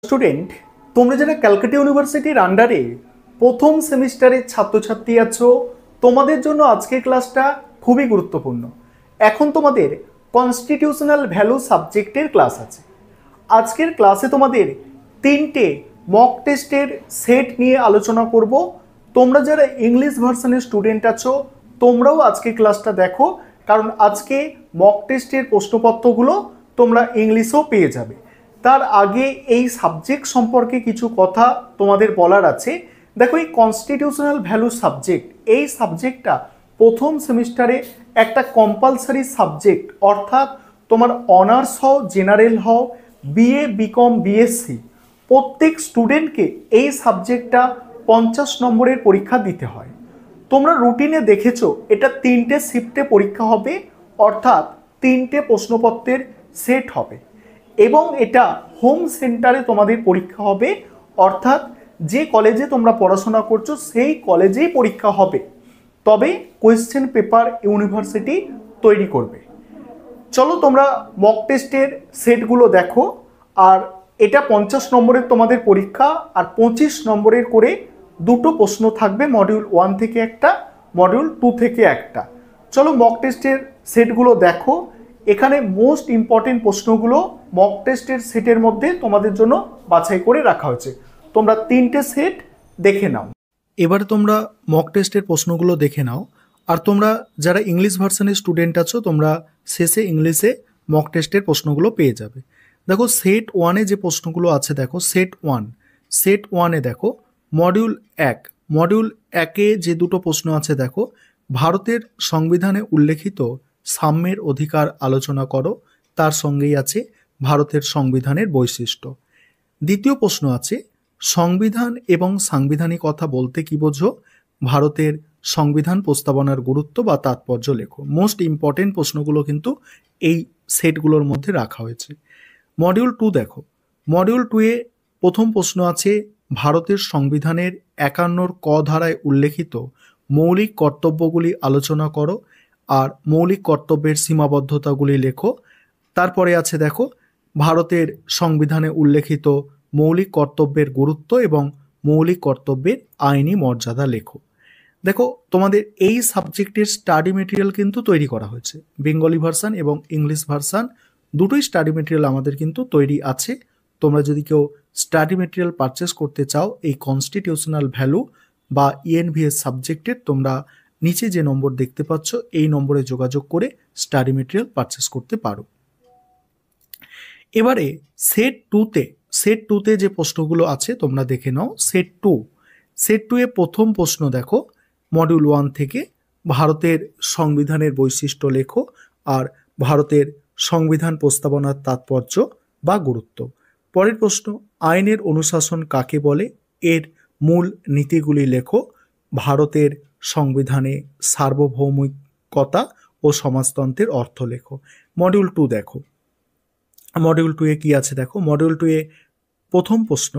Student, তোমরা যারা ক্যালকাটা ইউনিভার্সিটির আন্ডারে প্রথম সেমিস্টারের ছাত্রছাত্রী আছো, তোমাদের জন্য আজকের ক্লাসটা খুবই গুরুত্বপূর্ণ। এখন তোমাদের কনস্টিটিউশনাল ভ্যালু সাবজেক্টের ক্লাস আছে। আজকের ক্লাসে তোমাদের তিনটে মক টেস্টের সেট নিয়ে আলোচনা করব। তোমরা যারা ইংলিশ ভার্সনের স্টুডেন্ট আছো, তোমরাও আজকে ক্লাসটা দেখো, কারণ আজকে মক টেস্টের প্রশ্নপত্রগুলো তোমরা ইংলিশেও পেয়ে যাবে। তার আগে এই সাবজেক্ট সম্পর্কে কিছু কথা তোমাদের বলার আছে। দেখো, এই কনস্টিটিউশনাল ভ্যালু সাবজেক্ট, এই সাবজেক্টটা প্রথম সেমিস্টারে একটা কম্পালসারি সাবজেক্ট, অর্থাৎ তোমার অনার্স হও, জেনারেল হও, বিএ, বিকম, বিএসসি, প্রত্যেক স্টুডেন্টকে এই সাবজেক্টটা 50 নম্বরের পরীক্ষা দিতে হয়। তোমরা রুটিনে দেখেছো এটা 3টে শিফটে পরীক্ষা হবে, অর্থাৎ 3টে প্রশ্নপত্রের সেট হবে এবং এটা হোম সেন্টারে তোমাদের পরীক্ষা হবে, অর্থাৎ যে কলেজে তোমরা পড়াশোনা করছো সেই কলেজেই পরীক্ষা হবে। তবে কোয়েশ্চেন পেপার ইউনিভার্সিটি তৈরি করবে। চলো তোমরা মক টেস্টের সেটগুলো দেখো। আর এটা 50 নম্বরের তোমাদের পরীক্ষা, আর 25 নম্বরের করে দুটো প্রশ্ন থাকবে, মডিউল 1 থেকে একটা, মডিউল 2 থেকে একটা। চলো মক টেস্টের সেটগুলো দেখো। এখানে মোস্ট ইম্পর্টেন্ট প্রশ্নগুলো মক টেস্টের সেটের মধ্যে তোমাদের জন্য বাছাই করে রাখা হয়েছে। তোমরা 3টে সেট দেখে নাও। এবার তোমরা মক টেস্টের প্রশ্নগুলো দেখে নাও। আর তোমরা যারা ইংলিশ ভার্সনের স্টুডেন্ট আছো, তোমরা শেষে ইংলিশে মক টেস্টের প্রশ্নগুলো পেয়ে যাবে। দেখো সেট 1-এ যে প্রশ্নগুলো আছে, দেখো সেট 1-এ দেখো মডিউল 1, মডিউল 1-এ যে দুটো প্রশ্ন আছে, দেখো ভারতের সংবিধানে উল্লেখিত সাম্যের অধিকার আলোচনা করো, তার সঙ্গেই আছে ভারতের সংবিধানের বৈশিষ্ট্য। দ্বিতীয় প্রশ্ন আছে সংবিধান এবং সাংবিধানিকতা বলতে কি বোঝো, ভারতের সংবিধান প্রস্তাবনার গুরুত্ব বা তাৎপর্য লেখো। মোস্ট ইম্পর্টেন্ট প্রশ্নগুলো কিন্তু এই সেটগুলোর মধ্যে রাখা হয়েছে। মডিউল 2 দেখো, মডিউল 2-এ প্রথম প্রশ্ন আছে ভারতের সংবিধানের 51 ক ধারায় উল্লেখিত মৌলিক কর্তব্যগুলি আলোচনা করো আর মৌলিক কর্তব্যের সীমাবদ্ধতাগুলি লেখো। তারপরে আছে দেখো ভারতের সংবিধানে উল্লেখিত মৌলিক কর্তব্যের গুরুত্ব এবং মৌলিক কর্তব্যের আইনি মর্যাদা লেখো। দেখো তোমাদের এই সাবজেক্টের স্টাডি মেটেরিয়াল কিন্তু তৈরি করা হয়েছে, বেঙ্গলি ভার্সান এবং ইংলিশ ভার্সান দুটোই স্টাডি মেটেরিয়াল আমাদের কিন্তু তৈরি আছে। তোমরা যদি কেউ স্টাডি মেটেরিয়াল পারচেস করতে চাও এই কনস্টিটিউশনাল ভ্যালু বা ইএনভিএস সাবজেক্টের, তোমরা নিচে যে নম্বর দেখতে পাচ্ছ এই নম্বরে যোগাযোগ করে স্টাডি মেটেরিয়াল পারচেস করতে পারো। এবারে সেট 2-তে যে প্রশ্নগুলো আছে তোমরা দেখে নাও। সেট 2-এ প্রথম প্রশ্ন দেখো মডিউল 1 থেকে ভারতের সংবিধানের বৈশিষ্ট্য লেখো আর ভারতের সংবিধান প্রস্তাবনার তাৎপর্য বা গুরুত্ব। পরের প্রশ্ন আইনের অনুশাসন কাকে বলে, এর মূল নীতিগুলি লেখো, ভারতের সংবিধানে সার্বভৌমিকতা ও সমাজতন্ত্রের অর্থ লেখো। মডিউল 2 দেখো, মডিউল 2-এ কি আছে দেখো, মডিউল 2-এ প্রথম প্রশ্ন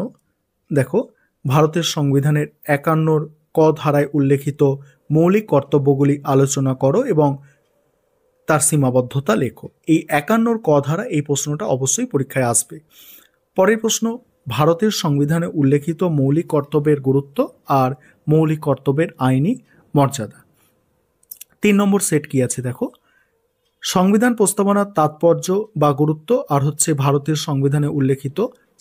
দেখো ভারতের সংবিধানের 51 ক ধারায় উল্লেখিত মৌলিক কর্তব্যগুলি আলোচনা করো এবং তার সীমাবদ্ধতা লেখো। এই 51 ক ধারা, এই প্রশ্নটা অবশ্যই পরীক্ষায় আসবে। পরের প্রশ্ন ভারতের সংবিধানে উল্লেখিত মৌলিক কর্তব্যের গুরুত্ব আর মৌলিক কর্তব্যের আইনি মর্যাদা। 3 নম্বর সেট কি আছে দেখো, সংবিধান প্রস্তাবনার তাৎপর্য বা গুরুত্ব আর হচ্ছে ভারতের সংবিধানে উল্লেখিত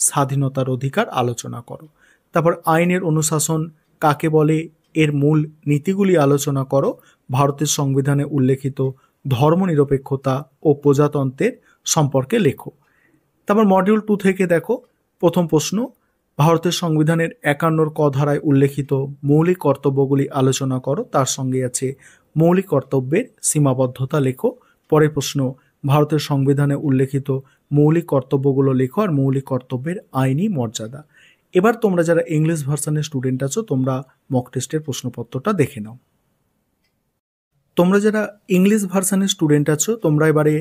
স্বাধীনতার অধিকার আলোচনা করো। তারপর আইনের অনুশাসন কাকে বলে, এর মূল নীতিগুলি আলোচনা করো, ভারতের সংবিধানে উল্লেখিত ধর্মনিরপেক্ষতা ও প্রজাতন্ত্রের সম্পর্কে লেখো। তারপর মডিউল 2 থেকে দেখো প্রথম প্রশ্ন ভারতের সংবিধানের 51 ক ধারায় উল্লেখিত মৌলিক কর্তব্যগুলি আলোচনা করো, তার সঙ্গে আছে মৌলিক কর্তব্যের সীমাবদ্ধতা লেখো। পরের প্রশ্ন ভারতের সংবিধানে উল্লেখিত মৌলিক কর্তব্যগুলো লেখো আর মৌলিক কর্তব্যের আইনি মর্যাদা। এবার তোমরা যারা ইংলিশ ভার্সনের স্টুডেন্ট আছো তোমরা মক টেস্টের প্রশ্নপত্রটা দেখে নাও। তোমরা যারা ইংলিশ ভার্সনের স্টুডেন্ট আছো তোমরা এবারে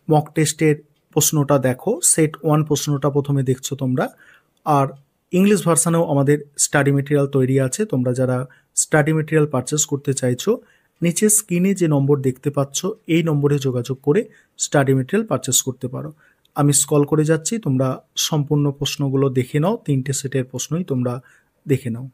মক টেস্টের প্রশ্নটা দেখো। সেট 1 প্রশ্নটা প্রথমে দেখছো তোমরা। আর ইংলিশ ভার্সানেও আমাদের স্টাডি মেটেরিয়াল তৈরি আছে। তোমরা যারা স্টাডি মেটেরিয়াল পারচেস করতে চাইছো নিচে স্ক্রিনে যে নম্বর দেখতে পাচ্ছ এই নম্বরে যোগাযোগ করে স্টাডি মেটেরিয়াল পারচেস করতে পারো। আমি স্ক্রল করে যাচ্ছি, তোমরা সম্পূর্ণ প্রশ্নগুলো দেখে নাও, 3টে সেটের প্রশ্নই তোমরা দেখে নাও।